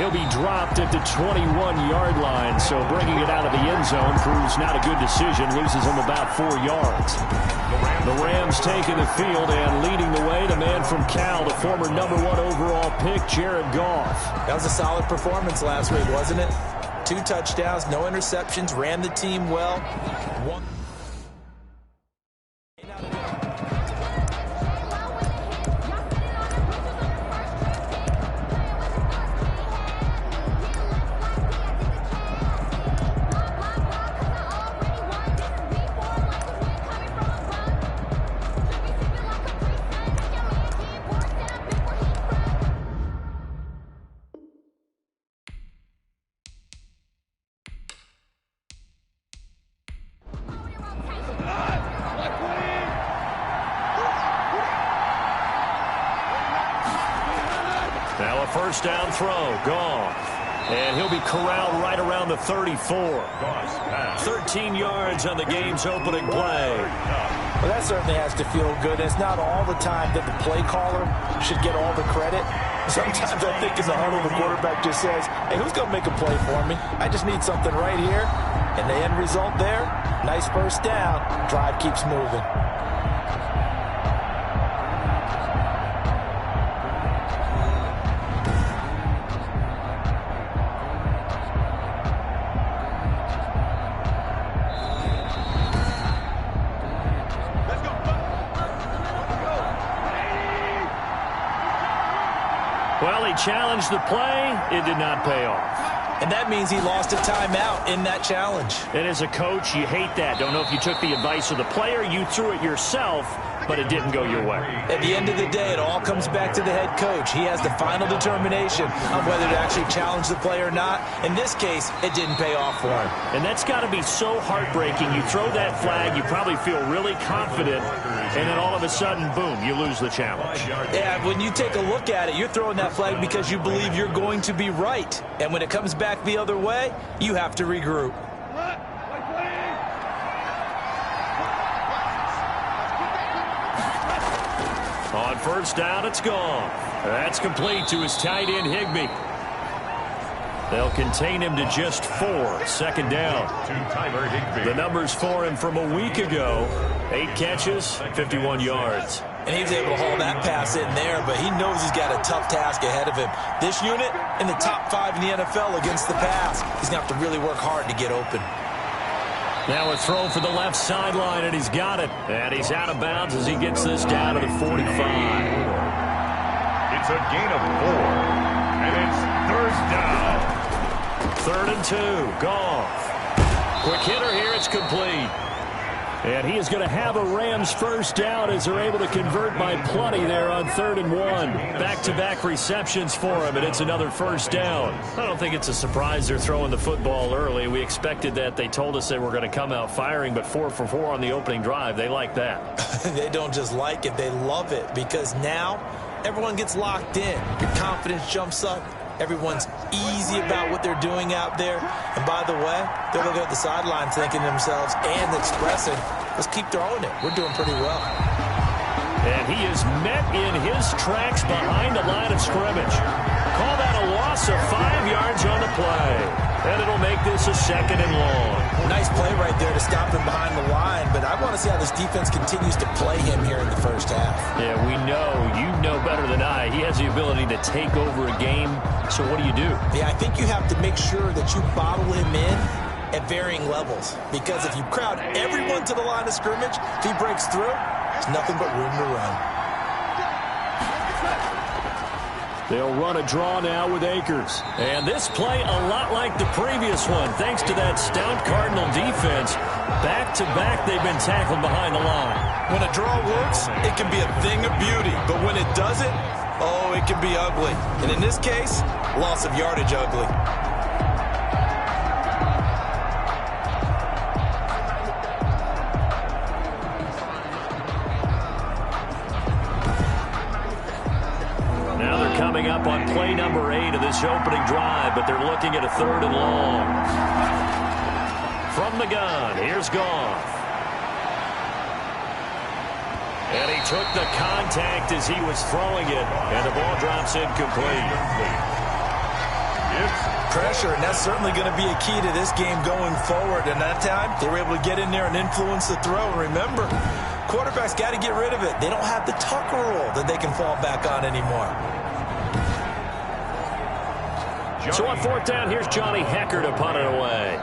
he'll be dropped at the 21-yard line. So bringing it out of the end zone proves not a good decision. Loses him about 4 yards. The Rams taking the field and leading the way. The man from Cal, the former #1 overall pick, Jared Goff. That was a solid performance last week, wasn't it? 2 touchdowns, no interceptions, ran the team well. Now a first down throw, Goff. And he'll be corralled right around the 34. 13 yards on the game's opening play. Well, that certainly has to feel good. It's not all the time that the play caller should get all the credit. Sometimes I think in the huddle, the quarterback just says, hey, who's going to make a play for me? I just need something right here. And the end result there, nice first down. Drive keeps moving. Well, he challenged the play. It did not pay off. And that means he lost a timeout in that challenge. And as a coach, you hate that. Don't know if you took the advice of the player, you threw it yourself, but it didn't go your way. At the end of the day, it all comes back to the head coach. He has the final determination on whether to actually challenge the play or not. In this case, it didn't pay off for him. And that's got to be so heartbreaking. You throw that flag, you probably feel really confident, and then all of a sudden, boom, you lose the challenge. Yeah, when you take a look at it, you're throwing that flag because you believe you're going to be right. And when it comes back the other way, you have to regroup. On first down, it's gone. That's complete to his tight end, Higbee. They'll contain him to just 4. Second down. The numbers for him from a week ago. 8 catches, 51 yards. And he was able to haul that pass in there, but he knows he's got a tough task ahead of him. This unit in the top 5 in the NFL against the pass. He's going to have to really work hard to get open. Now a throw for the left sideline, and he's got it. And he's out of bounds as he gets this down to the 45. It's a gain of 4, and it's third down. 3rd and 2, Goff. Quick hitter here, it's complete. And he is going to have a Rams first down as they're able to convert by plenty there on 3rd and 1. Back-to-back receptions for him, and it's another first down. I don't think it's a surprise they're throwing the football early. We expected that. They told us they were going to come out firing, but 4 for 4 on the opening drive. They like that. They don't just like it, they love it, because now everyone gets locked in. Your confidence jumps up. Everyone's easy about what they're doing out there. And by the way, they're looking at the sideline thinking to themselves and expressing, let's keep throwing it. We're doing pretty well. And he is met in his tracks behind the line of scrimmage. Call that a loss of 5 yards on the play. And it'll make this a 2nd and long. Nice play right there to stop him behind the line, but I want to see how this defense continues to play him here in the first half. Yeah, we know. You know better than I. He has the ability to take over a game. So what do you do? Yeah, I think you have to make sure that you bottle him in at varying levels. Because if you crowd everyone to the line of scrimmage, if he breaks through, there's nothing but room to run. They'll run a draw now with Akers. And this play a lot like the previous one, thanks to that stout Cardinal defense. Back-to-back, they've been tackled behind the line. When a draw works, it can be a thing of beauty. But when it doesn't, oh, it can be ugly. And in this case, loss of yardage ugly. Coming up on play number 8 of this opening drive, but they're looking at a 3rd and long. From the gun, here's Goff. And he took the contact as he was throwing it, and the ball drops incomplete. pressure, and that's certainly going to be a key to this game going forward. And that time, they were able to get in there and influence the throw. And remember, quarterbacks got to get rid of it. They don't have the Tucker rule that they can fall back on anymore. So on fourth down, here's Johnny Hecker to punt it away.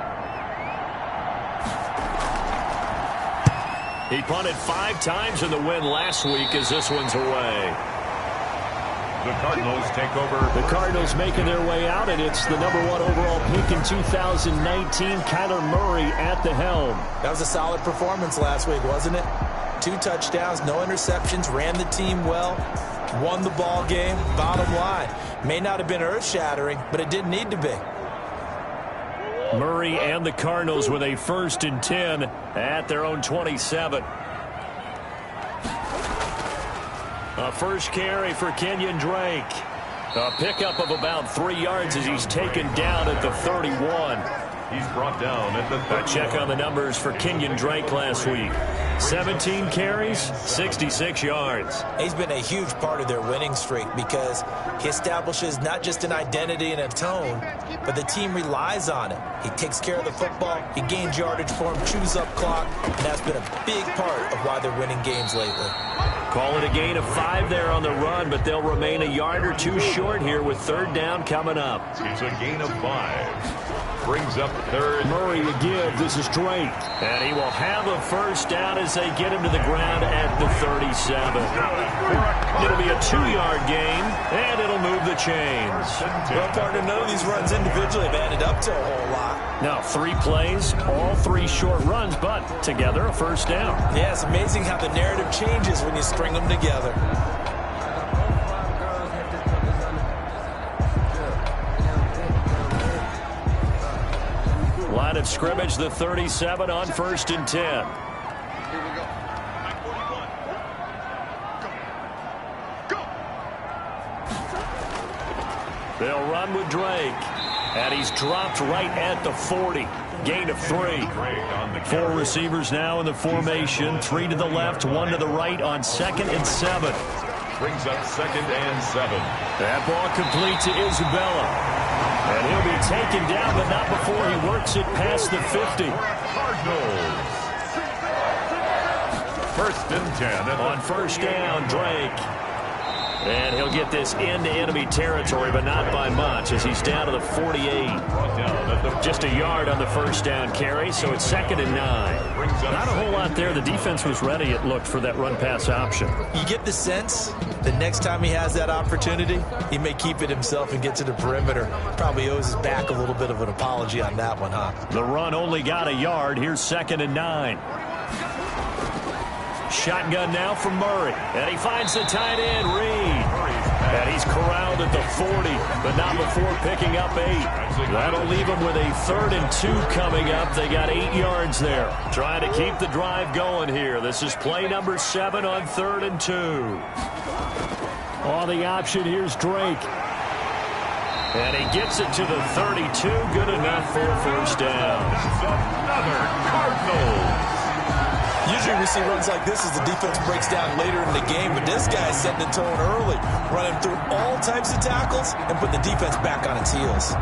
He punted 5 times in the win last week as this one's away. The Cardinals take over. The Cardinals making their way out, and it's the #1 overall pick in 2019, Kyler Murray at the helm. That was a solid performance last week, wasn't it? 2 touchdowns, no interceptions, ran the team well, won the ball game. Bottom line, may not have been earth-shattering, but it didn't need to be. Murray and the Cardinals with a 1st and 10 at their own 27. A first carry for Kenyon Drake. A pickup of about 3 yards as he's taken down at the 31. He's brought down at the 31. A check on the numbers for Kenyon Drake last week. 17 carries, 66 yards. He's been a huge part of their winning streak because he establishes not just an identity and a tone, but the team relies on it. He takes care of the football, he gains yardage for him, chews up clock, and that's been a big part of why they're winning games lately. Call it a gain of 5 there on the run, but they'll remain a yard or 2 short here with 3rd down coming up. It's a gain of 5. Brings up 3rd. Murray to give. This is Drake. And he will have a 1st down as they get him to the ground at the 37. It'll be a 2-yard gain, and it'll move the chains. Well, partner, none of these runs individually have added up to a whole lot. Now, 3 plays, all 3 short runs, but together a 1st down. Yeah, it's amazing how the narrative changes when you string them together. Line of scrimmage, the 37 on 1st and 10. Here we go. Go. They'll run with Drake. And he's dropped right at the 40. Gain of 3. 4 receivers now in the formation. 3 to the left, 1 to the right on 2nd and 7. Brings up 2nd and 7. That ball complete to Isabella. And he'll be taken down, but not before he works it past the 50. Cardinals. 1st and 10. On 1st down, Drake. And he'll get this into enemy territory, but not by much as he's down to the 48. Just a yard on the 1st down carry, so it's 2nd and 9. Not a whole lot there. The defense was ready, it looked, for that run-pass option. You get the sense that next time he has that opportunity, he may keep it himself and get to the perimeter. Probably owes his back a little bit of an apology on that one, huh? The run only got a yard. Here's 2nd and 9. Shotgun now from Murray. And he finds the tight end, Reed. And he's corralled at the 40, but not before picking up 8. That'll leave him with a 3rd and 2 coming up. They got 8 yards there. Trying to keep the drive going here. This is play number 7 on 3rd and 2. On the option, here's Drake. And he gets it to the 32. Good enough for a 1st down. Another Cardinals. Usually we see runs like this as the defense breaks down later in the game, but this guy's setting the tone early, running through all types of tackles and putting the defense back on its heels.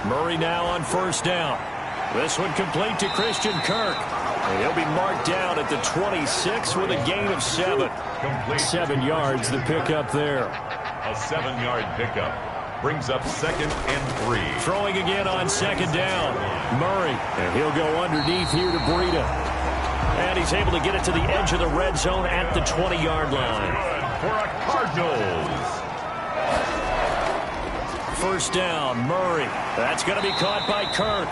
Murray now on 1st down. This one complete to Christian Kirk. And he'll be marked down at the 26 with a gain of 7. 7 yards, the pickup there. A 7-yard pickup. Brings up 2nd and 3. Throwing again on 2nd down. Murray. And he'll go underneath here to Breida. And he's able to get it to the edge of the red zone at the 20-yard line. For a Cardinals. 1st down, Murray. That's going to be caught by Kirk.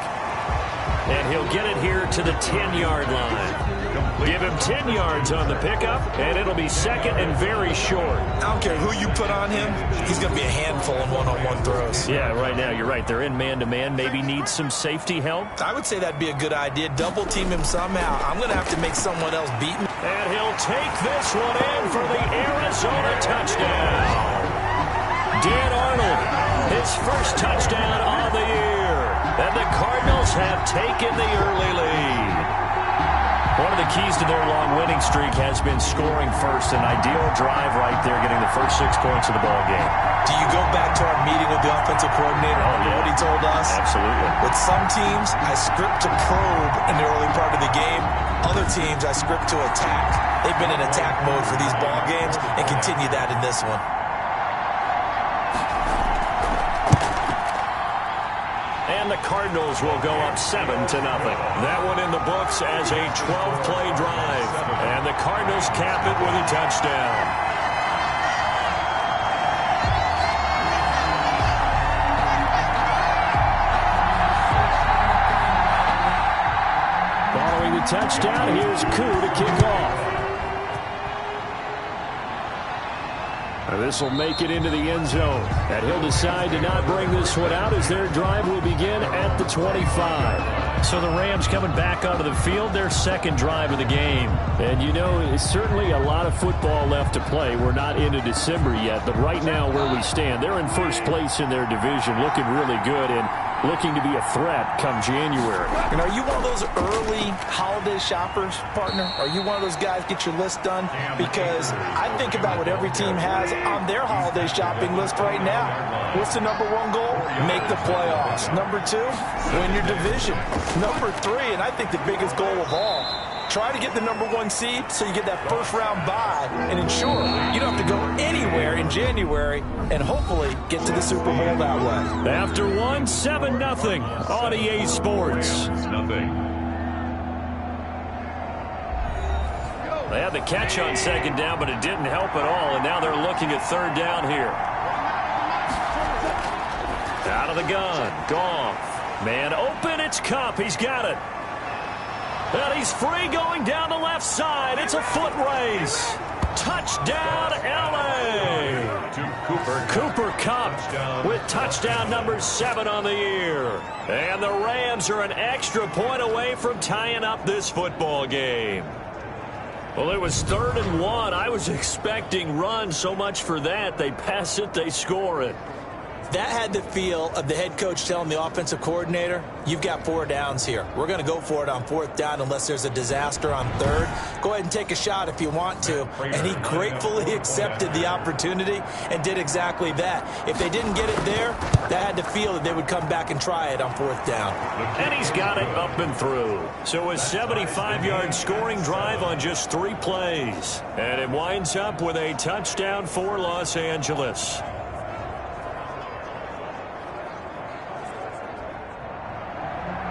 And he'll get it here to the 10-yard line. Give him 10 yards on the pickup, and it'll be second and very short. I don't care who you put on him. He's going to be a handful in one-on-one throws. Yeah, right now, you're right. They're in man-to-man. Maybe need some safety help. I would say that'd be a good idea. Double team him somehow. I'm going to have to make someone else beat me. And he'll take this one in for the Arizona touchdown. Dan Arnold, his first touchdown on the year. And the Cardinals have taken the early lead. One of the keys to their long winning streak has been scoring first. An ideal drive right there, getting the first 6 points of the ball game. Do you go back to our meeting with the offensive coordinator? Oh, yeah. What he told us? Absolutely. With some teams, I script to probe in the early part of the game. Other teams, I script to attack. They've been in attack mode for these ball games and continue that in this one. And the Cardinals will go up 7-0. That one in the books as a 12-play drive. And the Cardinals cap it with a touchdown. Following the touchdown, here's Koo to kick off. This will make it into the end zone. And he'll decide to not bring this one out as their drive will begin at the 25. So the Rams coming back onto the field, their second drive of the game. And you know, it's certainly a lot of football left to play. We're not into December yet, but right now where we stand, they're in first place in their division, looking really good and looking to be a threat come January. And are you one of those early holiday shoppers, partner? Are you one of those guys get your list done? Because I think about what every team has on their holiday shopping list right now. What's the number one goal? Make the playoffs. Number 2, win your division. Number 3, and I think the biggest goal of all, try to get the number 1 seed so you get that first round bye and ensure you don't have to go anywhere in January and hopefully get to the Super Bowl that way. After 7-0 on EA Sports. They had the catch on second down, but it didn't help at all, and now they're looking at third down here. Out of the gun, Goff. Man open, it's Kupp. He's got it. And he's free going down the left side. It's a foot race. Touchdown, L.A. Cooper Kupp with touchdown number 7 on the year. And the Rams are an extra point away from tying up this football game. Well, it was 3rd and 1. I was expecting run, so much for that. They pass it, they score it. That had the feel of the head coach telling the offensive coordinator, you've got 4 downs here. We're going to go for it on 4th down unless there's a disaster on 3rd. Go ahead and take a shot if you want to. And he gratefully accepted the opportunity and did exactly that. If they didn't get it there, that had the feel that they would come back and try it on 4th down. And he's got it up and through. So a 75-yard scoring drive on just 3 plays. And it winds up with a touchdown for Los Angeles.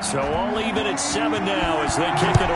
So all even at 7 now as they kick it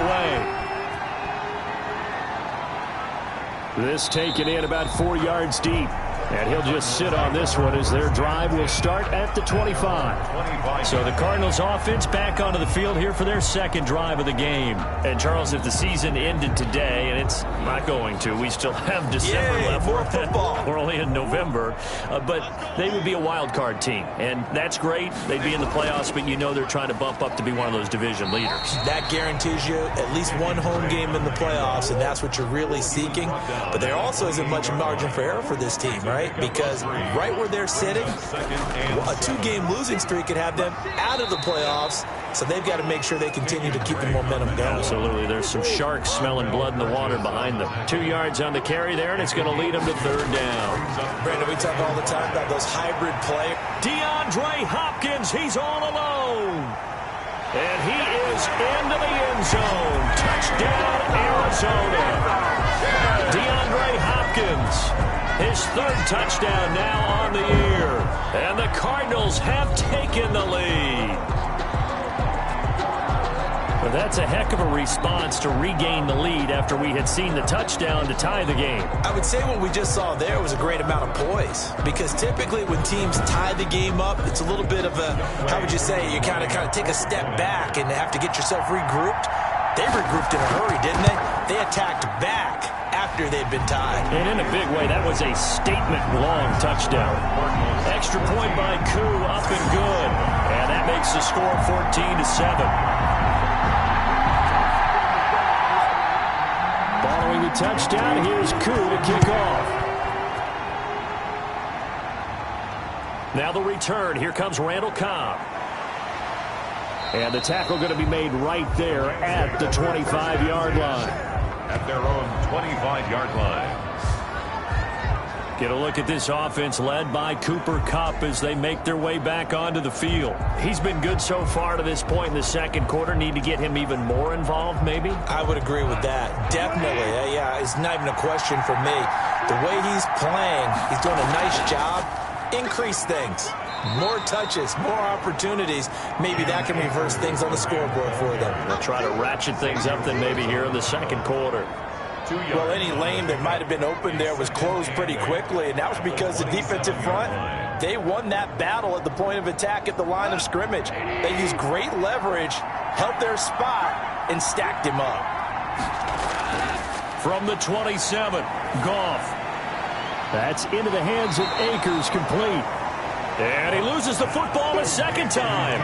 away. This taken in about 4 yards deep. And he'll just sit on this one as their drive will start at the 25. So the Cardinals offense back onto the field here for their second drive of the game. And Charles, if the season ended today, and it's not going to, we still have December left. More football. We're only in November. But they would be a wild card team. And that's great. They'd be in the playoffs, but you know they're trying to bump up to be one of those division leaders. That guarantees you at least 1 home game in the playoffs, and that's what you're really seeking. But there also isn't much margin for error for this team, right? Because right where they're sitting, a 2-game losing streak could have them out of the playoffs, so they've got to make sure they continue to keep the momentum going. Absolutely. There's some sharks smelling blood in the water behind them. 2 yards on the carry there, and it's going to lead them to 3rd down. Brandon, we talk all the time about those hybrid players. DeAndre Hopkins, he's all alone. And he is into the end zone. Touchdown, Arizona. DeAndre Hopkins. His 3rd touchdown now on the year. And the Cardinals have taken the lead. Well, that's a heck of a response to regain the lead after we had seen the touchdown to tie the game. I would say what we just saw there was a great amount of poise, because typically when teams tie the game up, it's a little bit of a, how would you say, you kind of take a step back and have to get yourself regrouped. They regrouped in a hurry, didn't they? They attacked back after they'd been tied. And in a big way, that was a statement-long touchdown. Extra point by Koo, up and good. And that makes the score 14-7. Following the touchdown, here's Koo to kick off. Now the return. Here comes Randall Cobb. And the tackle going to be made right there at the 25-yard line. At their own 25-yard line. Get a look at this offense led by Cooper Kupp as they make their way back onto the field. He's been good so far to this point in the second quarter. Need to get him even more involved, maybe? I would agree with that. Definitely. Yeah, it's not even a question for me. The way he's playing, he's doing a nice job. Increase things. More touches, more opportunities. Maybe that can reverse things on the scoreboard for them. They'll try to ratchet things up then maybe here in the second quarter. Well, any lane that might have been open there was closed pretty quickly, and that was because the defensive front, they won that battle at the point of attack at the line of scrimmage. They used great leverage, held their spot, and stacked him up. From the 27, Goff. That's into the hands of Akers, complete. And he loses the football a second time.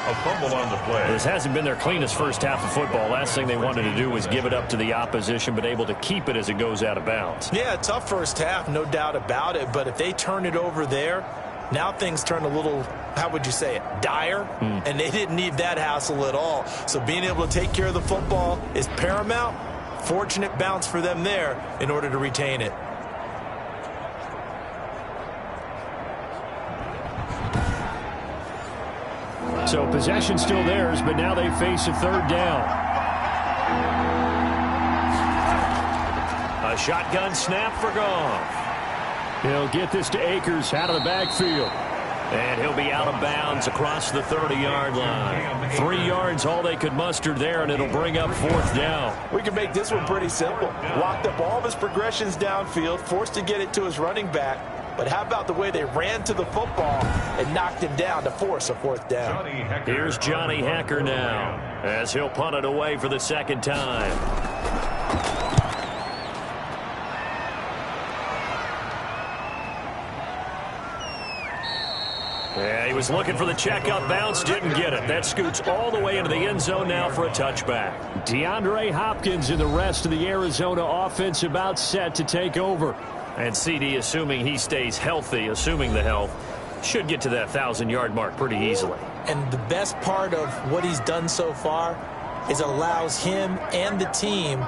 A fumble on the play. This hasn't been their cleanest first half of football. Last thing they wanted to do was give it up to the opposition, but able to keep it as it goes out of bounds. Yeah, tough first half, no doubt about it. But if they turn it over there, now things turn a little, how would you say it, dire? And they didn't need that hassle at all. So being able to take care of the football is paramount. Fortunate bounce for them there in order to retain it. So possession still theirs, but now they face a third down. A shotgun snap for Goff. He'll get this to Akers out of the backfield. And he'll be out of bounds across the 30-yard line. 3 yards, all they could muster there, and it'll bring up fourth down. We can make this one pretty simple. Locked up all of his progressions downfield, forced to get it to his running back. But how about the way they ran to the football and knocked him down to force a fourth down? Here's Johnny Hekker now as he'll punt it away for the second time. Yeah, he was looking for the checkup bounce, didn't get it. That scoots all the way into the end zone now for a touchback. DeAndre Hopkins and the rest of the Arizona offense about set to take over. And CD, assuming he stays healthy, assuming the health, should get to that 1,000-yard mark pretty easily. And the best part of what he's done so far is allows him and the team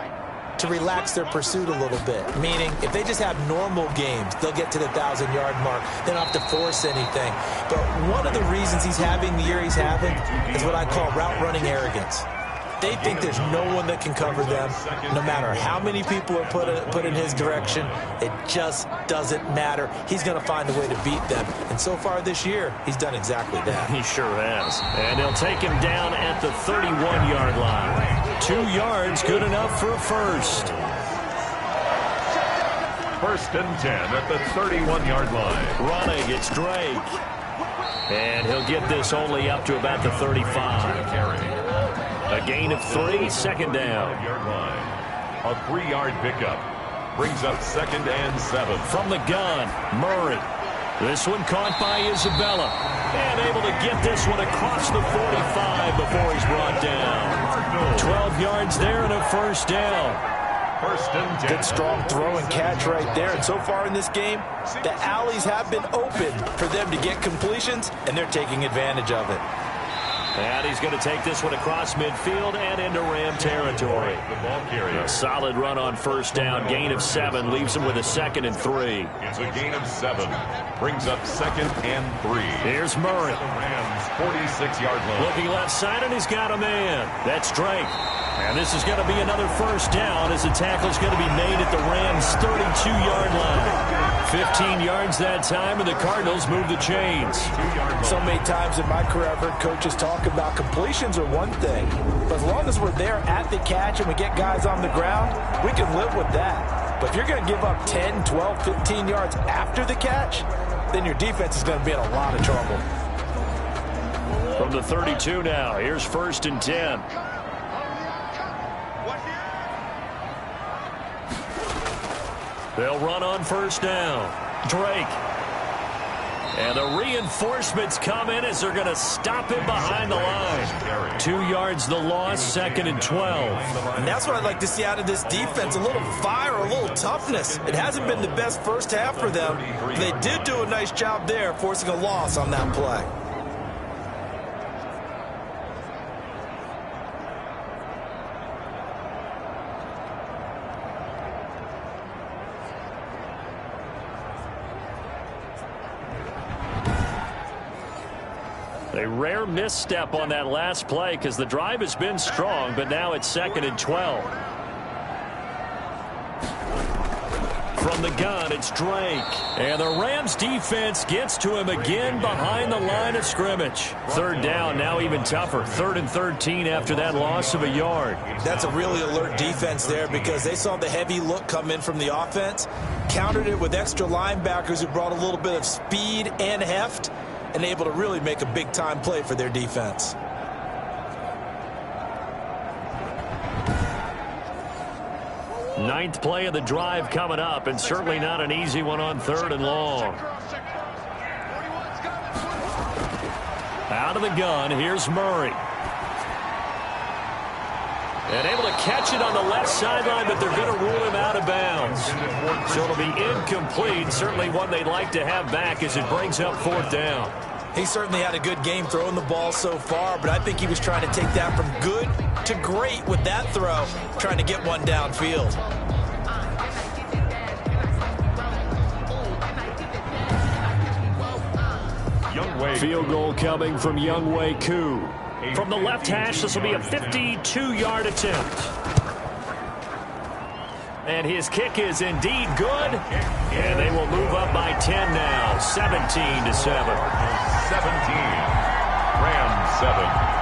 to relax their pursuit a little bit. Meaning, if they just have normal games, they'll get to the 1,000-yard mark. They don't have to force anything. But one of the reasons he's having the year he's having is what I call route running arrogance. They think there's no one that can cover them, no matter how many people are put in his direction. It just doesn't matter. He's going to find a way to beat them. And so far this year, he's done exactly that. He sure has. And they'll take him down at the 31-yard line. 2 yards, good enough for a first. First and 10 at the 31-yard line. Running, it's Drake. And he'll get this only up to about the 35. A gain of 3, second down. A 3-yard pickup brings up second and 7. From the gun, Murray. This one caught by Isabella. And able to get this one across the 45 before he's brought down. 12 yards there and a first down. First and 10. Good strong throw and catch right there. And so far in this game, the alleys have been open for them to get completions, and they're taking advantage of it. And he's going to take this one across midfield and into Ram territory. The ball carrier. A solid run on first down. Gain of 7 leaves him with a second and 3. It's a gain of 7. Brings up second and 3. Here's Murray. The Rams' 46-yard line. Looking left side, and he's got a man. That's Drake. And this is going to be another first down as the tackle's going to be made at the Rams' 32-yard line. 15 yards that time, and the Cardinals move the chains. So many times in my career, I've heard coaches talk talk about completions are one thing, but as long as we're there at the catch and we get guys on the ground, we can live with that. But if you're going to give up 10, 12, 15 yards after the catch, then your defense is going to be in a lot of trouble. From the 32 now, here's 1st and 10. They'll run on 1st down. Drake. And the reinforcements come in as they're going to stop him behind the line. 2 yards the loss, 2nd and 12. And that's what I'd like to see out of this defense, a little fire, a little toughness. It hasn't been the best first half for them, but they did do a nice job there, forcing a loss on that play. A rare misstep on that last play because the drive has been strong, but now it's 2nd and 12. From the gun, it's Drake. And the Rams defense gets to him again behind the line of scrimmage. 3rd down, now even tougher. 3rd and 13 after that loss of a yard. That's a really alert defense there because they saw the heavy look come in from the offense, countered it with extra linebackers who brought a little bit of speed and heft, and able to really make a big-time play for their defense. Ninth play of the drive coming up, and certainly not an easy one on 3rd and long. Out of the gun, here's Murray. And able to catch it on the left sideline, but they're going to rule him out of bounds. So it'll be incomplete. Certainly one they'd like to have back as it brings up 4th down. He certainly had a good game throwing the ball so far, but I think he was trying to take that from good to great with that throw, trying to get one downfield. Field goal coming from Younghoe Koo. From the left hash, this will be a 52-yard attempt. And his kick is indeed good. And they will move up by 10 now, 17-7. 17. Rams 7.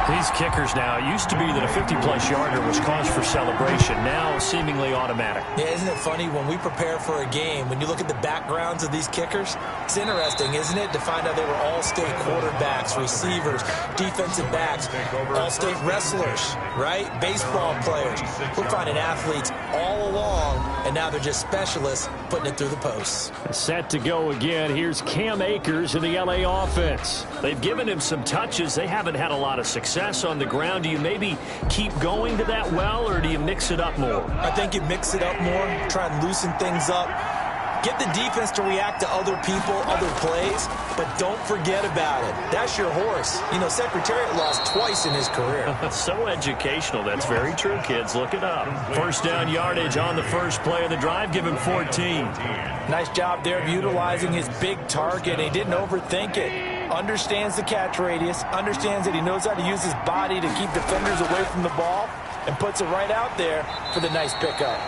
These kickers now, it used to be that a 50-plus yarder was cause for celebration. Now seemingly automatic. Yeah, isn't it funny when we prepare for a game, when you look at the backgrounds of these kickers, it's interesting, isn't it, to find out they were all-state quarterbacks, receivers, defensive backs, all-state wrestlers, right? Baseball players. We're finding athletes all along, and now they're just specialists putting it through the posts. Set to go again. Here's Cam Akers in the LA offense. They've given him some touches. They haven't had a lot of success on the ground. Do you maybe keep going to that well, or do you mix it up more? I think you mix it up more, try and loosen things up. Get the defense to react to other people, other plays, but don't forget about it. That's your horse. You know, Secretariat lost twice in his career. So educational. That's very true, kids. Look it up. 1st down yardage on the first play of the drive. Give him 14. Nice job there of utilizing his big target. He didn't overthink it. Understands the catch radius, understands that he knows how to use his body to keep defenders away from the ball, and puts it right out there for the nice pickup.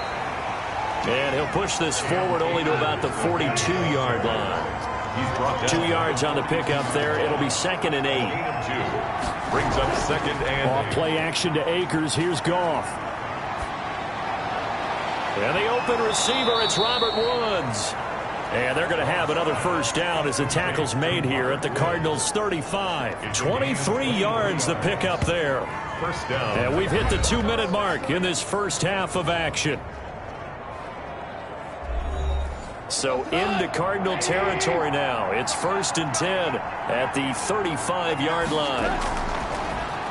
And he'll push this forward only to about the 42-yard line. 2 yards on the pickup there. It'll be 2nd and 8. Brings up 2nd and Off play action to Akers. Here's Goff. And the open receiver, it's Robert Woods. And they're going to have another 1st down as the tackle's made here at the Cardinals' 35. 23 yards the pickup there. 1st down. And we've hit the 2-minute mark in this first half of action. So into Cardinal territory now. It's 1st and 10 at the 35-yard line.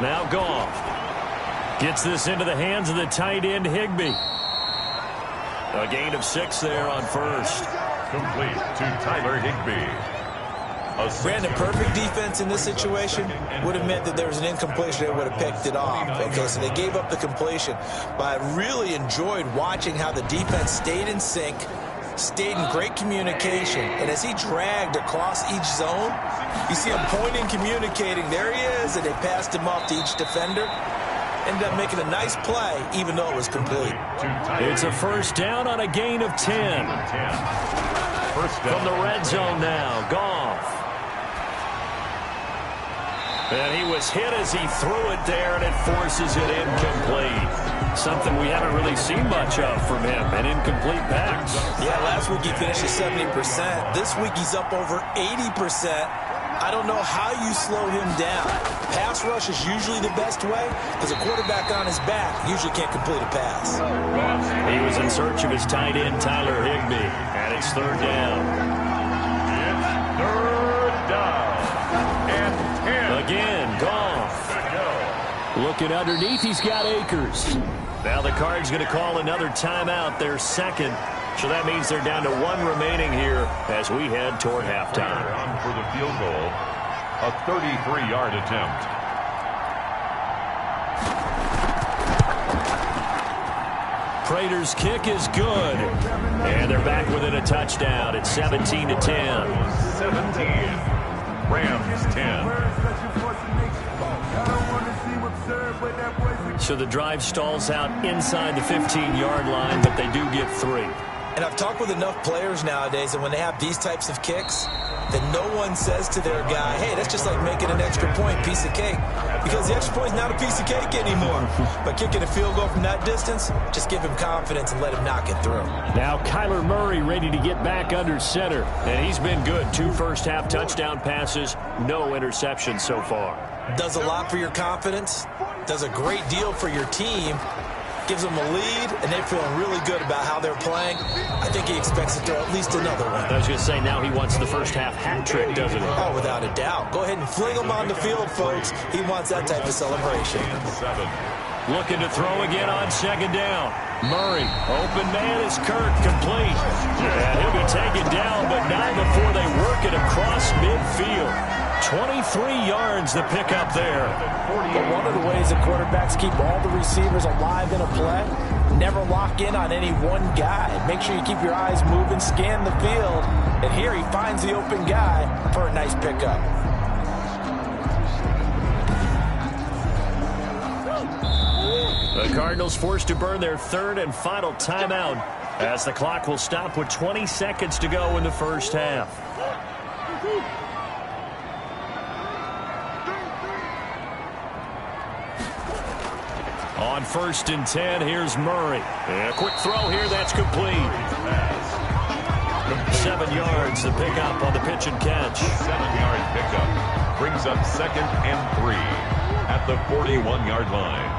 Now Goff gets this into the hands of the tight end Higbee. A gain of 6 there on 1st. Complete to Tyler Higbee. Brandon, perfect defense in this situation would have meant that there was an incompletion. They would have picked it off. Okay, so they gave up the completion. But I really enjoyed watching how the defense stayed in sync, stayed in great communication. And as he dragged across each zone, you see him pointing, communicating. There he is, and they passed him off to each defender. Ended up making a nice play, even though it was complete. It's a 1st down on a gain of 10. From the red zone now, Goff. And he was hit as he threw it there, and it forces it incomplete. Something we haven't really seen much of from him, an incomplete pass. Yeah, last week he finished at 70%. This week he's up over 80%. I don't know how you slow him down. Pass rush is usually the best way because a quarterback on his back usually can't complete a pass. He was in search of his tight end, Tyler Higbee, and it's third down. It's third down. And 10. Again, Goff. Looking underneath, he's got Akers. Now the Cards going to call another timeout, their second. So that means they're down to one remaining here as we head toward halftime. For the field goal, a 33-yard attempt. Prater's kick is good. And they're back within a touchdown. It's 17-10. 17. Rams 10. So the drive stalls out inside the 15-yard line, but they do get 3. And I've talked with enough players nowadays, and when they have these types of kicks, that no one says to their guy, hey, that's just like making an extra point, piece of cake. Because the extra point is not a piece of cake anymore. But kicking a field goal from that distance, just give him confidence and let him knock it through. Now Kyler Murray ready to get back under center. And he's been good. 2 first-half touchdown passes, no interceptions so far. Does a lot for your confidence, does a great deal for your team, gives them a lead, and they're feeling really good about how they're playing. I think he expects to throw at least another one. I was going to say, now he wants the first-half hat trick, doesn't he? Oh, without a doubt. Go ahead and fling him on the field, folks. He wants that type of celebration. 7. Looking to throw again on second down. Murray, open man is Kirk, complete. And he'll be taken down, but not before they work it across midfield. 23 yards the pickup there. But one of the ways that quarterbacks keep all the receivers alive in a play, never lock in on any one guy. Make sure you keep your eyes moving, scan the field. And here he finds the open guy for a nice pickup. The Cardinals forced to burn their third and final timeout as the clock will stop with 20 seconds to go in the first half. On 1st and 10, here's Murray. And a quick throw here, that's complete. 7 yards, the pickup on the pitch and catch. 7-yard pickup brings up 2nd and 3 at the 41-yard line.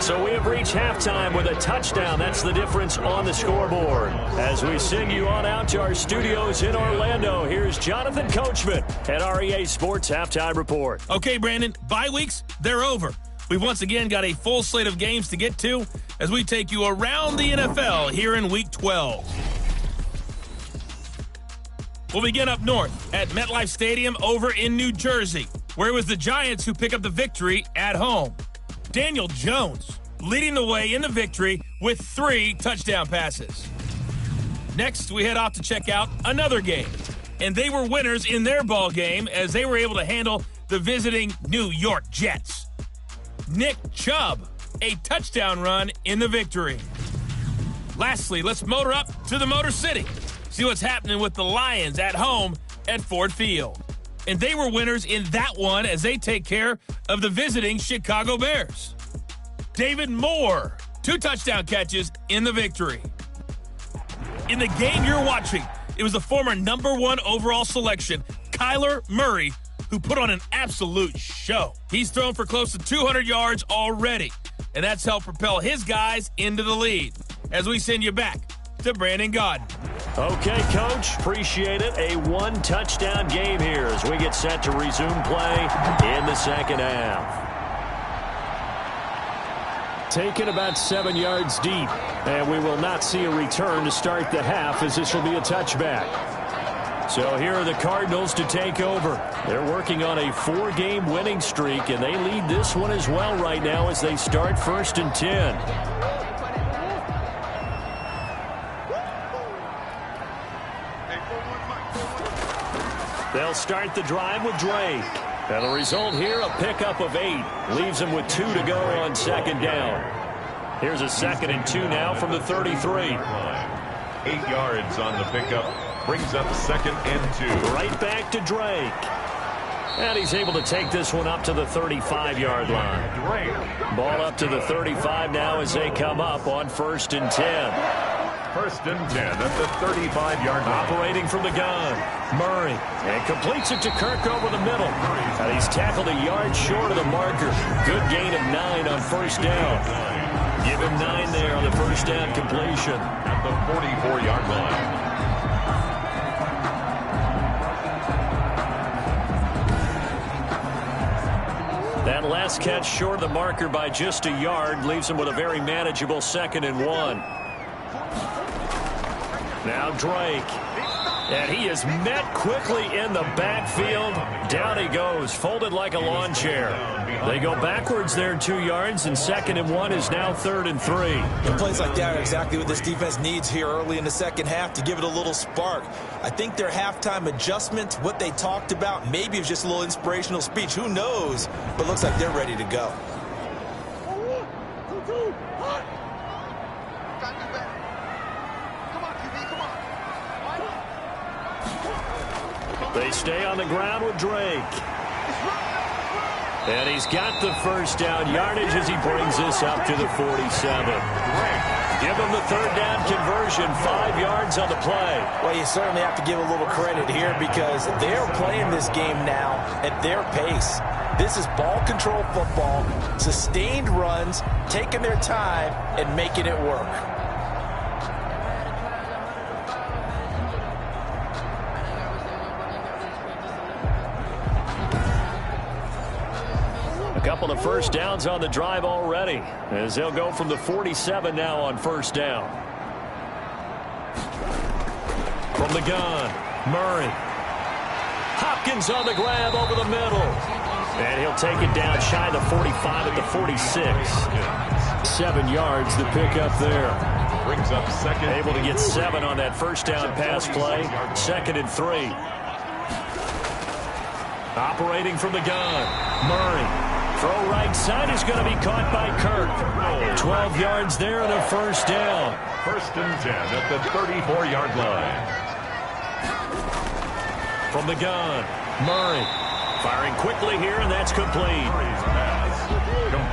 So we have reached halftime with a touchdown. That's the difference on the scoreboard. As we send you on out to our studios in Orlando, here's Jonathan Coachman at REA Sports Halftime Report. Okay, Brandon, bye weeks, they're over. We've once again got a full slate of games to get to as we take you around the NFL here in Week 12. We'll begin up north at MetLife Stadium over in New Jersey, where it was the Giants who pick up the victory at home. Daniel Jones leading the way in the victory with 3 touchdown passes. Next, we head off to check out another game. And they were winners in their ball game as they were able to handle the visiting New York Jets. Nick Chubb, a touchdown run in the victory. Lastly, let's motor up to the Motor City. See what's happening with the Lions at home at Ford Field. And they were winners in that one as they take care of the visiting Chicago Bears. David Moore, 2 touchdown catches in the victory. In the game you're watching, it was the former #1 overall selection, Kyler Murray, who put on an absolute show. He's thrown for close to 200 yards already, and that's helped propel his guys into the lead. As we send you back to Brandon Gaudin. Okay, Coach, appreciate it. A 1-touchdown game here as we get set to resume play in the second half. Taken about 7 yards deep, and we will not see a return to start the half as this will be a touchback. So here are the Cardinals to take over. They're working on a 4-game winning streak, and they lead this one as well right now as they start 1st and 10. They'll start the drive with Drake. And the result here, a pickup of 8. Leaves them with 2 to go on second down. Here's a 2nd and 2 now from the 33. 8 yards on the pickup Brings up 2nd and 2. Right back to Drake. And he's able to take this one up to the 35-yard line. Ball up to the 35 now as they come up on 1st and 10. 1st and 10 at the 35-yard line. Operating from the gun, Murray. And completes it to Kirk over the middle. And he's tackled a yard short of the marker. Good gain of 9 on 1st down. Give him 9 there on the 1st down completion. At the 44-yard line. That last catch short of the marker by just a yard leaves him with a very manageable 2nd and 1. Now Drake. And he is met quickly in the backfield. Down he goes, folded like a lawn chair. They go backwards there 2 yards, and 2nd and 1 is now 3rd and 3. And plays like that are exactly what this defense needs here early in the second half to give it a little spark. I think their halftime adjustments, what they talked about, maybe it was just a little inspirational speech. Who knows? But looks like they're ready to go. They stay on the ground with Drake. And he's got the 1st down yardage as he brings this up to the 47. Give him the 3rd down conversion, 5 yards on the play. Well, you certainly have to give a little credit here because they're playing this game now at their pace. This is ball control football, sustained runs, taking their time and making it work. A couple of 1st downs on the drive already as they'll go from the 47 now on 1st down. From the gun, Murray. Hopkins on the grab over the middle. And he'll take it down shy of the 45 at the 46. 7 yards the pickup there. Brings up 2nd. Able to get 7 on that 1st down pass play. 2nd and 3. Operating from the gun, Murray. Throw right side is going to be caught by Kirk. 12 yards there and a 1st down. 1st and 10 at the 34-yard line. From the gun, Murray. Firing quickly here, and that's complete.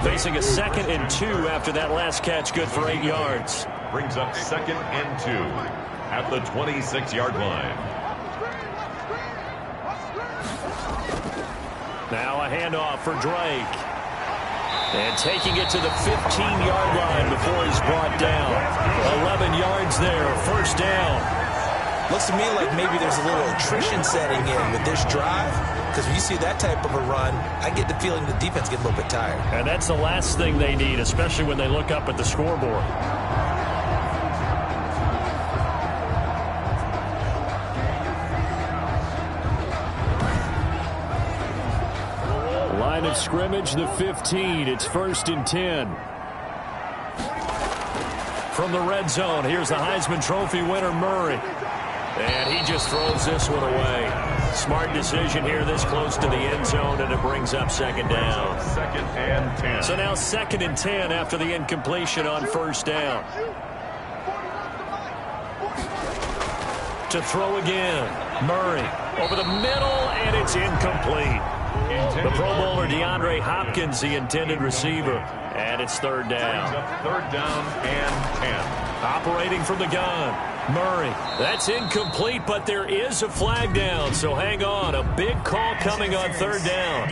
Facing a 2nd and 2 after that last catch, good for 8 yards. Brings up 2nd and 2 at the 26-yard line. Now a handoff for Drake. And taking it to the 15-yard line before he's brought down. 11 yards there, 1st down. Looks to me like maybe there's a little attrition setting in with this drive. Because when you see that type of a run, I get the feeling the defense gets a little bit tired. And that's the last thing they need, especially when they look up at the scoreboard. Line of scrimmage, the 15. It's 1st and 10. From the red zone, here's the Heisman Trophy winner, Murray. And he just throws this one away. Smart decision here this close to the end zone, and it brings up 2nd down. 2nd and 10. So now 2nd and 10 after the incompletion on 1st down. To throw again, Murray over the middle, and it's incomplete. The Pro Bowler DeAndre Hopkins, the intended receiver, and it's 3rd down. 3rd down and 10. Operating from the gun, Murray. That's incomplete, but there is a flag down, so hang on. A big call coming on 3rd down.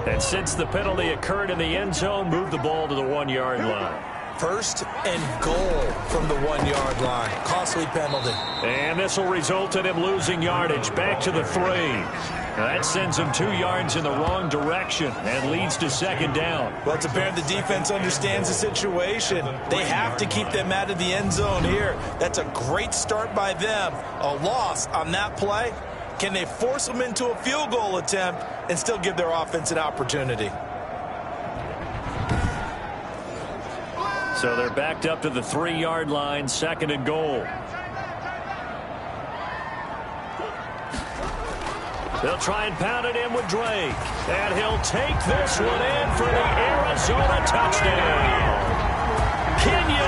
And since the penalty occurred in the end zone, move the ball to the 1-yard line. 1st and goal from the 1-yard line. Costly penalty. And this will result in him losing yardage back to the 3. That sends him 2 yards in the wrong direction and leads to 2nd down. Well, it's apparent the defense understands the situation. They have to keep them out of the end zone here. That's a great start by them. A loss on that play. Can they force them into a field goal attempt and still give their offense an opportunity? So they're backed up to the 3-yard line, 2nd and goal. They'll try and pound it in with Drake. And he'll take this one in for the Arizona touchdown. Kenyon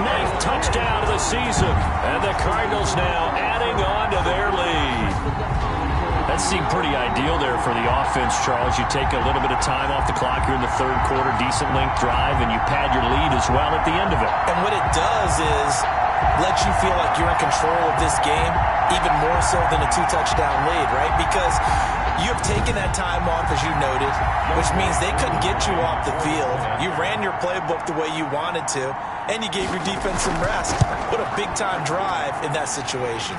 ninth touchdown of the season. And the Cardinals now adding on to their lead. That seemed pretty ideal there for the offense, Charles. You take a little bit of time off the clock here in the third quarter, decent length drive, and you pad your lead as well at the end of it. And what it does is let you feel like you're in control of this game, even more so than a two-touchdown lead, right? Because you have taken that time off, as you noted, which means they couldn't get you off the field. You ran your playbook the way you wanted to, and you gave your defense some rest. What a big-time drive in that situation.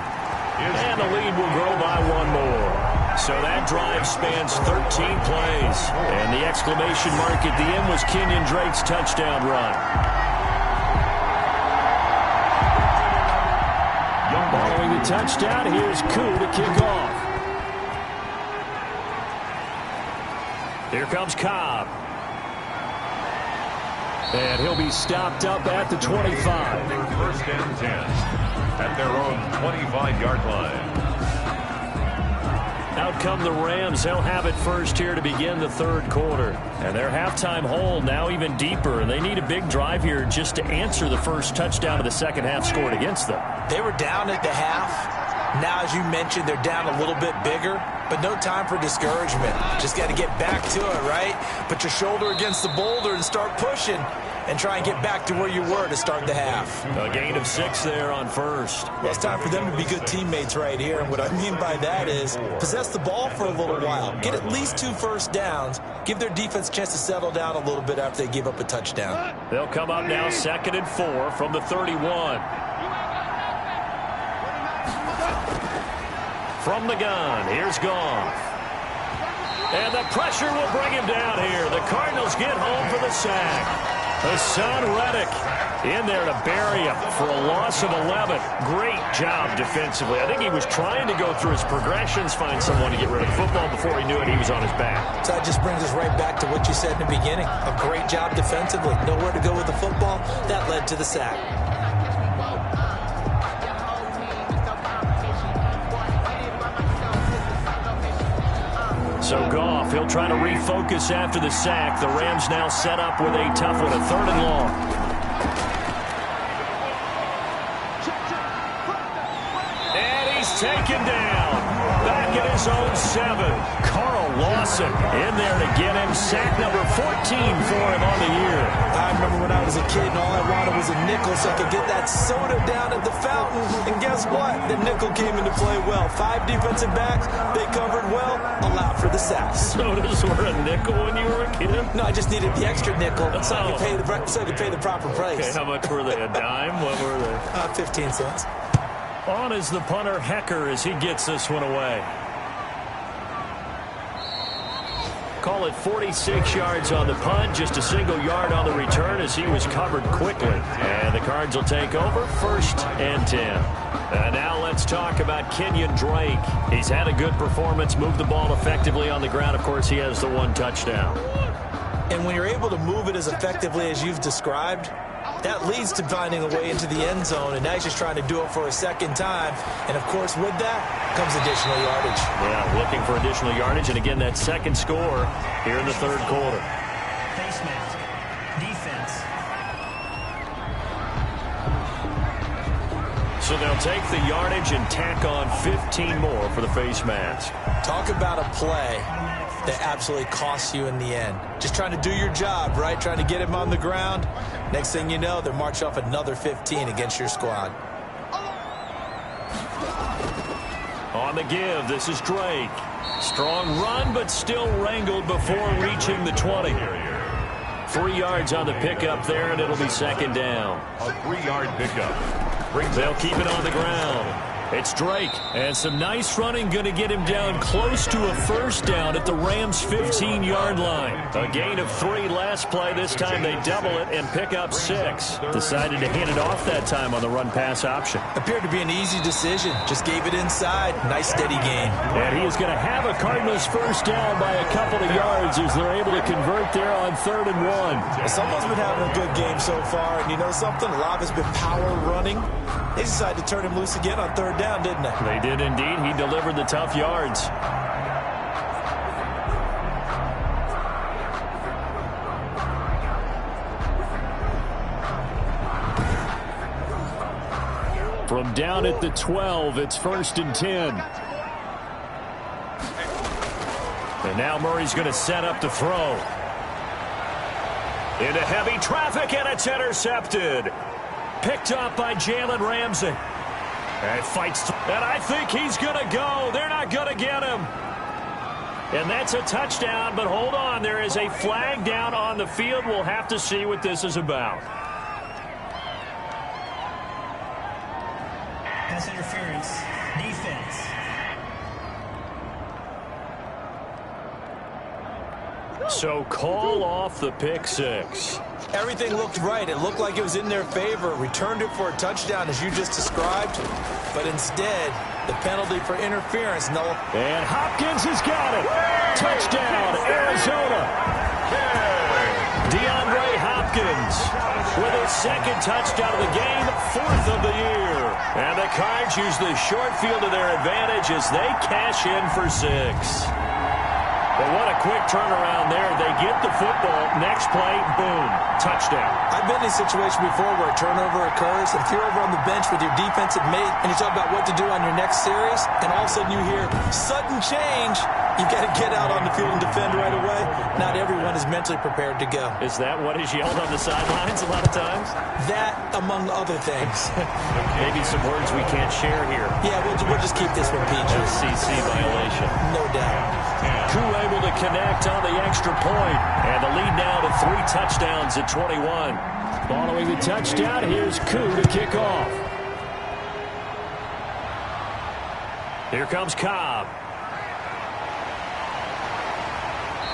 And the lead will grow by one more. So that drive spans 13 plays. And the exclamation mark at the end was Kenyon Drake's touchdown run. Following the touchdown, here's Koo to kick off. Here comes Cobb. And he'll be stopped up at the 25. First and 10 at their own 25-yard line. Out come the Rams. They'll have it first here to begin the third quarter. And their halftime hole now even deeper. And they need a big drive here just to answer the first touchdown of the second half scored against them. They were down at the half. Now, as you mentioned, they're down a little bit bigger, but no time for discouragement. Just got to get back to it, right? Put your shoulder against the boulder and start pushing and try and get back to where you were to start the half. A gain of 6 there on first. Well, it's time for them to be good teammates right here, and what I mean by that is possess the ball for a little while. Get at least 2 first downs. Give their defense a chance to settle down a little bit after they give up a touchdown. They'll come up now 2nd and 4 from the 31. From the gun, here's Goff. And the pressure will bring him down here. The Cardinals get home for the sack. Hassan Reddick in there to bury him for a loss of 11. Great job defensively. I think he was trying to go through his progressions, find someone to get rid of the football. Before he knew it, he was on his back. So that just brings us right back to what you said in the beginning. A great job defensively. Nowhere to go with the football. That led to the sack. So Goff, he'll try to refocus after the sack. The Rams now set up with a tough one, a 3rd and long. And he's taken down. Back at his own 7. Carl Lawson in there to get him. Sack number 14 for him on the year. I remember when I was a kid and all I wanted was a nickel so I could get that soda down at the fountain. And guess what? The nickel came into play well. 5 defensive backs, they covered well, allowed for the sacks. Sodas were a nickel when you were a kid? No, I just needed the extra nickel so I could pay the proper price. Okay, how much were they? A dime? What were they? 15 cents. On is the punter Hecker as he gets this one away. Call it 46 yards on the punt, just a single yard on the return as he was covered quickly. And the Cards will take over 1st and 10. And now let's talk about Kenyon Drake. He's had a good performance, moved the ball effectively on the ground. Of course, he has the 1 touchdown. And when you're able to move it as effectively as you've described, that leads to finding a way into the end zone, and now he's just trying to do it for a 2nd time. And, of course, with that comes additional yardage. Yeah, looking for additional yardage, and again, that 2nd score here in the 3rd quarter. Face mask. Defense. So they'll take the yardage and tack on 15 more for the face mask. Talk about a play that absolutely costs you in the end. Just trying to do your job, right? Trying to get him on the ground. Next thing you know, they're marching off another 15 against your squad. On the give, this is Drake. Strong run, but still wrangled before reaching the 20. 3 yards on the pickup there, and it'll be 2nd down. A 3-yard pickup. They'll keep it on the ground. It's Drake, and some nice running, going to get him down close to a 1st down at the Rams' 15-yard line. A gain of 3 last play. This time they double it and pick up 6. Decided to hand it off that time on the run-pass option. Appeared to be an easy decision. Just gave it inside. Nice steady gain. And he is going to have a Cardinals 1st down by a couple of yards as they're able to convert there on 3rd and 1. Well, someone's been having a good game so far, and you know something? A lot has been power running. They decided to turn him loose again on 3rd down, didn't they? They did indeed. He delivered the tough yards. From down at the 12, it's 1st and 10. And now Murray's going to set up the throw. Into heavy traffic, and it's intercepted. Picked up by Jalen Ramsey. And fights, and I think he's going to go. They're not going to get him. And that's a touchdown, but hold on. There is a flag down on the field. We'll have to see what this is about. Pass interference. Defense. So call off the pick six. Everything looked right. It looked like it was in their favor. Returned it for a touchdown, as you just described. But instead, the penalty for interference. No. And Hopkins has got it. Touchdown, Arizona. DeAndre Hopkins with his second touchdown of the game, 4th of the year. And the Cards use the short field to their advantage as they cash in for 6. But what a quick turnaround there. They get the football. Next play, boom, touchdown. I've been in a situation before where a turnover occurs. If you're over on the bench with your defensive mate and you talk about what to do on your next series, and all of a sudden you hear sudden change, you got to get out on the field and defend right away. Not everyone is mentally prepared to go. Is that what is yelled on the sidelines a lot of times? That, among other things. Maybe some words we can't share here. Yeah, we'll just keep this one PG. SEC violation. No doubt. Koo able to connect on the extra point, and the lead now to 3 touchdowns at 21. Following the touchdown, here's Koo to kick off. Here comes Cobb.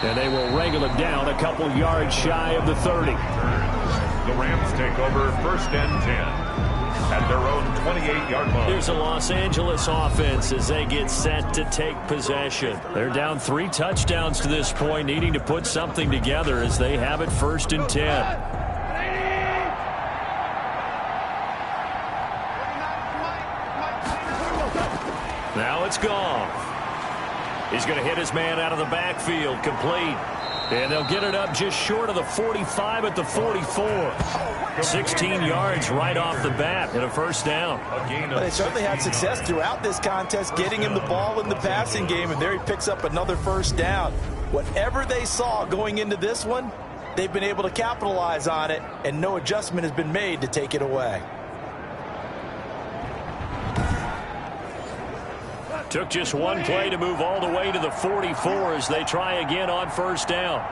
And they will wrangle him down a couple yards shy of the 30. The Rams take over 1st and 10 at their own 28-yard line. Here's a Los Angeles offense as they get set to take possession. They're down 3 touchdowns to this point, needing to put something together as they have it 1st and 10. Now it's Goff. He's going to hit his man out of the backfield, complete. And they'll get it up just short of the 45 at the 44. 16 yards right off the bat and a 1st down. Well, they certainly had success throughout this contest, getting him the ball in the passing game, and there he picks up another 1st down. Whatever they saw going into this one, they've been able to capitalize on it, and no adjustment has been made to take it away. Took just one play to move all the way to the 44 as they try again on 1st down.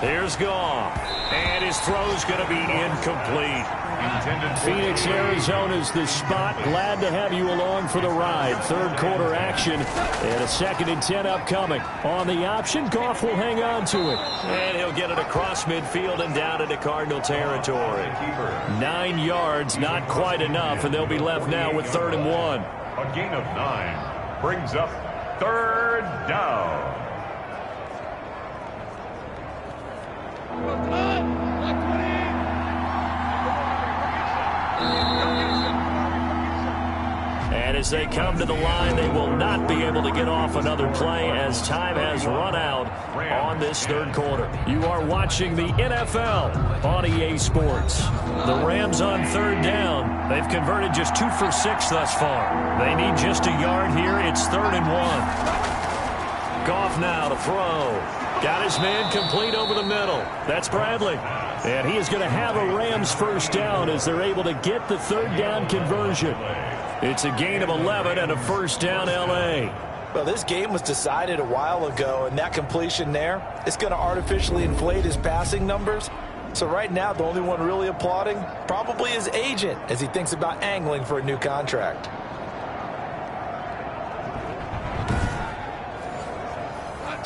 Here's Goff, and his throw's going to be incomplete. Phoenix, Arizona's the spot. Glad to have you along for the ride. 3rd quarter action, and a 2nd and 10 upcoming. On the option, Goff will hang on to it. And he'll get it across midfield and down into Cardinal territory. 9 yards, not quite enough, and they'll be left now with 3rd and 1. A gain of 9 brings up 3rd down. And as they come to the line, they will not be able to get off another play as time has run out on this 3rd quarter. You are watching the NFL on EA Sports. The Rams on 3rd down. They've converted just 2 for 6 thus far. They need just a yard here. It's 3rd and 1. Goff now to throw. Got his man complete over the middle. That's Bradley. And he is going to have a Rams 1st down as they're able to get the 3rd down conversion. It's a gain of 11 and a 1st down L.A. Well, this game was decided a while ago, and that completion there is going to artificially inflate his passing numbers. So right now, the only one really applauding probably his agent as he thinks about angling for a new contract.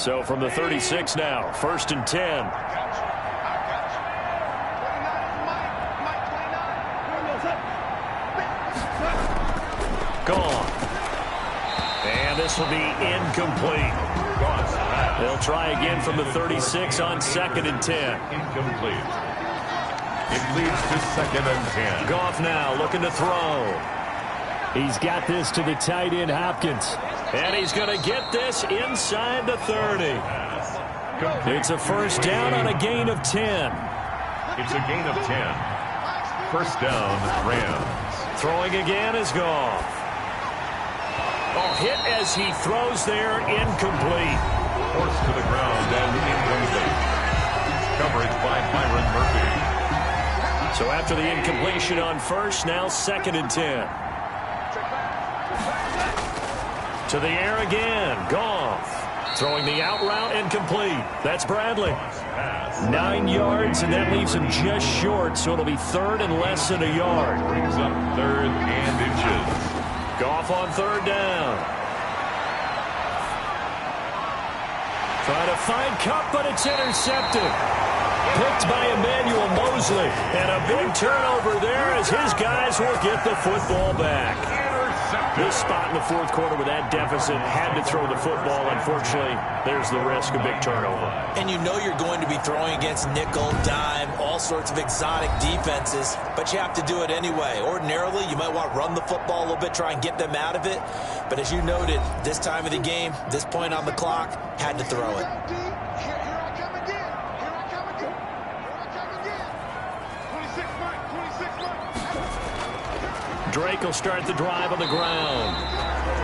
So from the 36 now, 1st and 10. Gone. And this will be incomplete. They'll try again from the 36 on 2nd and 10. Incomplete. It leads to 2nd and 10. Goff now looking to throw. He's got this to the tight end, Hopkins. And he's going to get this inside the 30. It's a 1st down on a gain of 10. It's a gain of 10. First down, Rams. Throwing again is Goff. Oh, hit as he throws there, incomplete. Forced to the ground and incomplete. Coverage by Byron Murphy. So after the incompletion on first, now 2nd and 10. To the air again, Goff. Throwing the out route and complete. That's Bradley. 9 yards, and that leaves him just short, so it'll be 3rd and less than a yard. Brings up 3rd and inches. Goff on 3rd down. Trying to find Cup, but it's intercepted. Picked by Emmanuel Mosley. And a big turnover there as his guys will get the football back. This spot in the 4th quarter with that deficit had to throw the football. Unfortunately, there's the risk of big turnover. And you know you're going to be throwing against nickel, dime, all sorts of exotic defenses, but you have to do it anyway. Ordinarily, you might want to run the football a little bit, try and get them out of it. But as you noted, this time of the game, this point on the clock, had to throw it. Drake will start the drive on the ground.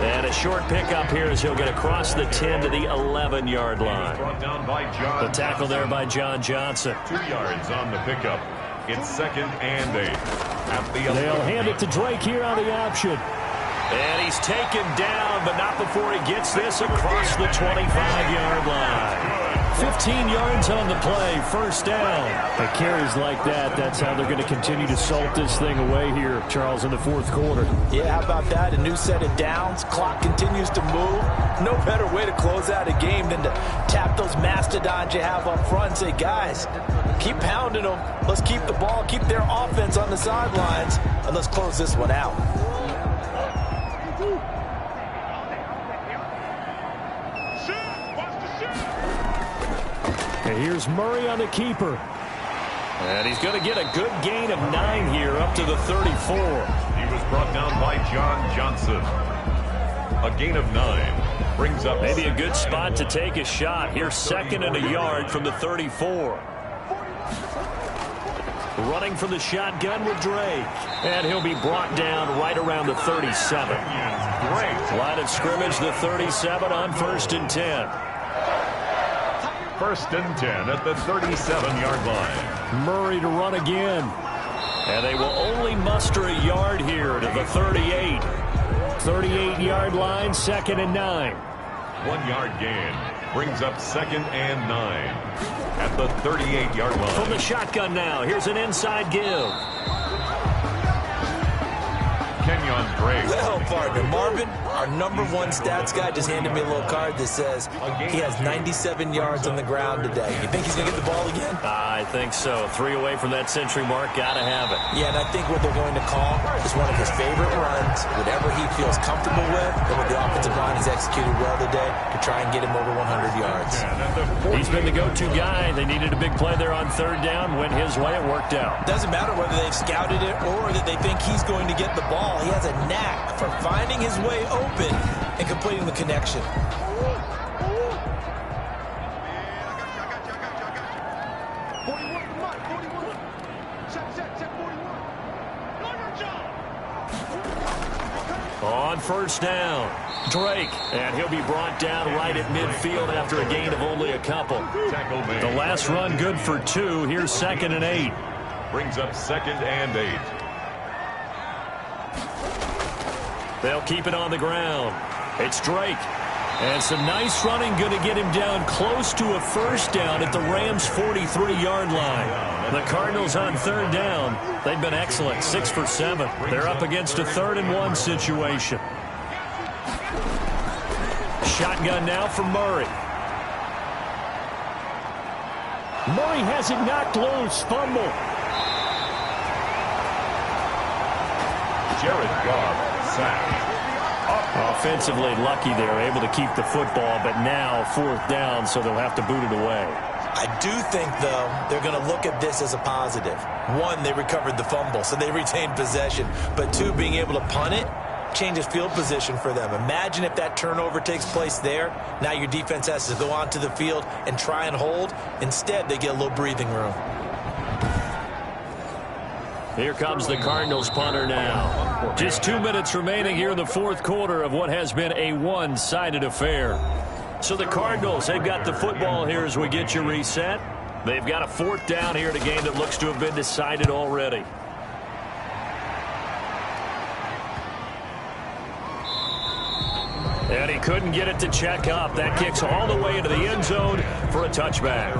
And a short pickup here as he'll get across the 10 to the 11-yard line. Brought down by John The tackle there by John Johnson. 2 yards on the pickup. It's 2nd and 8. At the They'll hand it to Drake here on the option. And he's taken down, but not before he gets this across the 25-yard line. 15 yards on the play, 1st down. The carries like that, that's how they're going to continue to salt this thing away here, Charles, in the 4th quarter. Yeah, how about that? A new set of downs. Clock continues to move. No better way to close out a game than to tap those mastodons you have up front and say, guys, keep pounding them. Let's keep the ball, keep their offense on the sidelines, and let's close this one out. And here's Murray on the keeper. And he's going to get a good gain of 9 here up to the 34. He was brought down by John Johnson. A gain of 9. Brings up maybe a good spot to take a shot. Here's 2nd and a yard from the 34. Running from the shotgun with Drake. And he'll be brought down right around the 37. Line of scrimmage, the 37 on 1st and 10. 1st and 10 at the 37-yard line. Murray to run again. And they will only muster a yard here to the 38. 38-yard line, 2nd and 9. 1 yard gain. Brings up 2nd and 9 at the 38-yard line. From the shotgun now, here's an inside give. Kenyon Drake. Well, partner, Marvin, our #1 stats guy just handed me a little card that says he has 97 yards on the ground today. You think he's going to get the ball again? I think so. 3 away from that century mark. Got to have it. Yeah, and I think what they're going to call is one of his favorite runs, whatever he feels comfortable with, and what the offensive line has executed well today to try and get him over 100 yards. He's been the go-to guy. They needed a big play there on 3rd down. Went his way. It worked out. Doesn't matter whether they've scouted it or that they think he's going to get the ball. He has a knack for finding his way open and completing the connection. On 1st down, Drake, and he'll be brought down right at midfield after a gain of only a couple. The last run good for 2. Here's 2nd and 8. Brings up 2nd and 8. They'll keep it on the ground. It's Drake. And some nice running, going to get him down close to a 1st down at the Rams' 43-yard line. The Cardinals on 3rd down. They've been excellent, 6 for 7. They're up against a 3rd and 1 situation. Shotgun now for Murray. Murray has it knocked loose. Fumble. Jared Goff sacked. Offensively lucky they're able to keep the football, but now 4th down, so they'll have to boot it away. I do think, though, they're going to look at this as a positive. 1, they recovered the fumble, so they retained possession. But 2, being able to punt it changes field position for them. Imagine if that turnover takes place there. Now your defense has to go onto the field and try and hold. Instead, they get a little breathing room. Here comes the Cardinals punter now. Just 2 minutes remaining here in the fourth quarter of what has been a one-sided affair. So the Cardinals, they've got the football here as we get you reset. They've got a fourth down here in a game that looks to have been decided already. And he couldn't get it to check up. That kicks all the way into the end zone for a touchback.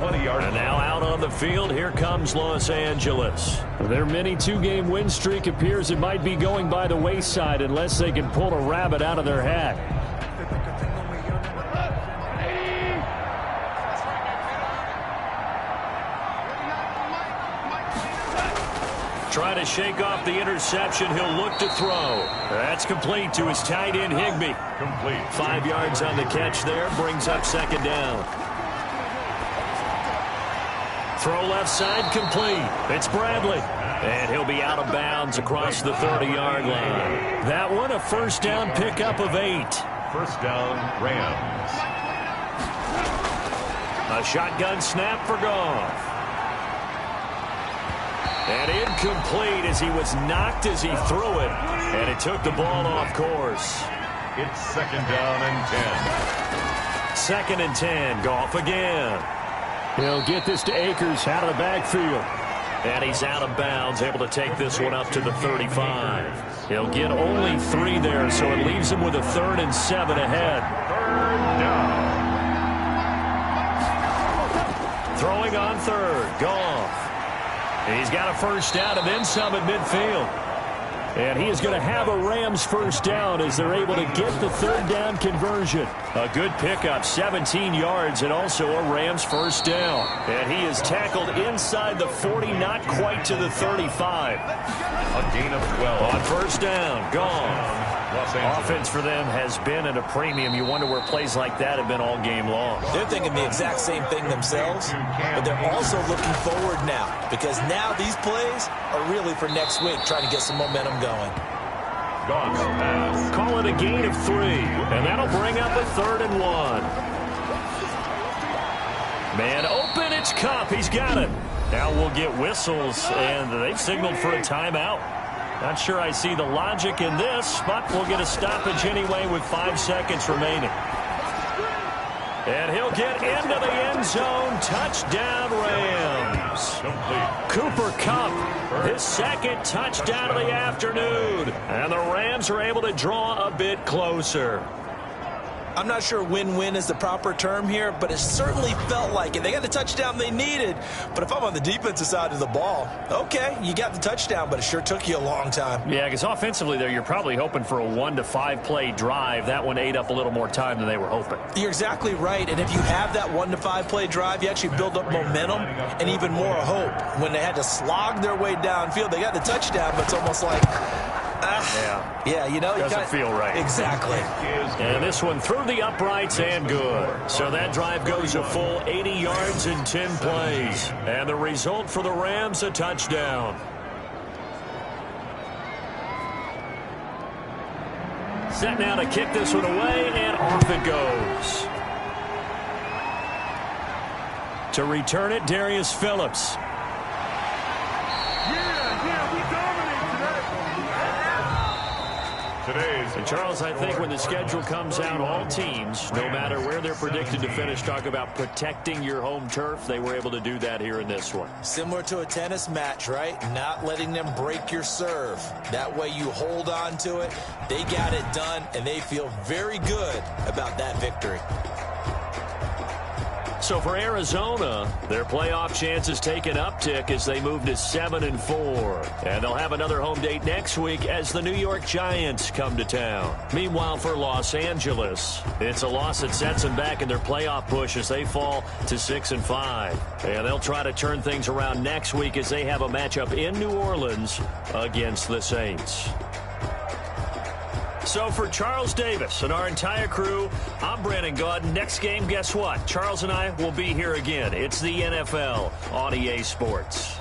And now out on the field, here comes Los Angeles. Their mini two-game win streak appears it might be going by the wayside unless they can pull a rabbit out of their hat. Trying to shake off the interception. He'll look to throw. That's complete to his tight end, Higbee. Complete. 5 yards on the catch there. Brings up second down. Throw left side, complete. It's Bradley. And he'll be out of bounds across the 30-yard line. That one, a first down pickup of 8. First down, Rams. A shotgun snap for Goff. And incomplete as he was knocked as he threw it. And it took the ball off course. It's second down and 10. Second and 10. Goff again. He'll get this to Akers out of the backfield. And he's out of bounds, able to take this one up to the 35. He'll get only 3 there, so it leaves him with a 3rd and 7 ahead. Third down. Throwing on 3rd. Goff. He's got a first down and then some at midfield. And he is going to have a Rams first down as they're able to get the 3rd down conversion. A good pickup, 17 yards, and also a Rams first down. And he is tackled inside the 40, not quite to the 35. A gain of 12. On first down, Goff. Offense for them has been at a premium. You wonder where plays like that have been all game long. They're thinking the exact same thing themselves, but they're also looking forward now because now these plays are really for next week, trying to get some momentum going. Goff's pass. Call it a gain of 3, and that'll bring up a 3rd and 1. Man open, it's Kupp. He's got it. Now we'll get whistles, and they've signaled for a timeout. Not sure I see the logic in this, but we'll get a stoppage anyway with 5 seconds remaining. And he'll get into the end zone. Touchdown, Rams. Cooper Kupp, his second touchdown of the afternoon. And the Rams are able to draw a bit closer. I'm not sure win-win is the proper term here, but it certainly felt like it. They got the touchdown they needed, but if I'm on the defensive side of the ball, okay, you got the touchdown, but it sure took you a long time. Yeah, because offensively there, you're probably hoping for a 1 to 5 play drive. That one ate up a little more time than they were hoping. You're exactly right, and if you have that 1 to 5 play drive, you actually build up momentum and even more hope. When they had to slog their way downfield, they got the touchdown, but it's almost like... Yeah, you know. Doesn't feel right. Exactly. And this one through the uprights and good. So that drive goes a full 80 yards in 10 plays. And the result for the Rams, a touchdown. Set now to kick this one away, and off it goes. To return it, Darius Phillips. And Charles, I think when the schedule comes out, all teams, no matter where they're predicted to finish, talk about protecting your home turf. They were able to do that here in this one. Similar to a tennis match, right? Not letting them break your serve. That way you hold on to it. They got it done, and they feel very good about that victory. So for Arizona, their playoff chances take an uptick as they move to 7-4. And they'll have another home date next week as the New York Giants come to town. Meanwhile, for Los Angeles, it's a loss that sets them back in their playoff push as they fall to 6-5. And they'll try to turn things around next week as they have a matchup in New Orleans against the Saints. So for Charles Davis and our entire crew, I'm Brandon Gaudin. Next game, guess what? Charles and I will be here again. It's the NFL on EA Sports.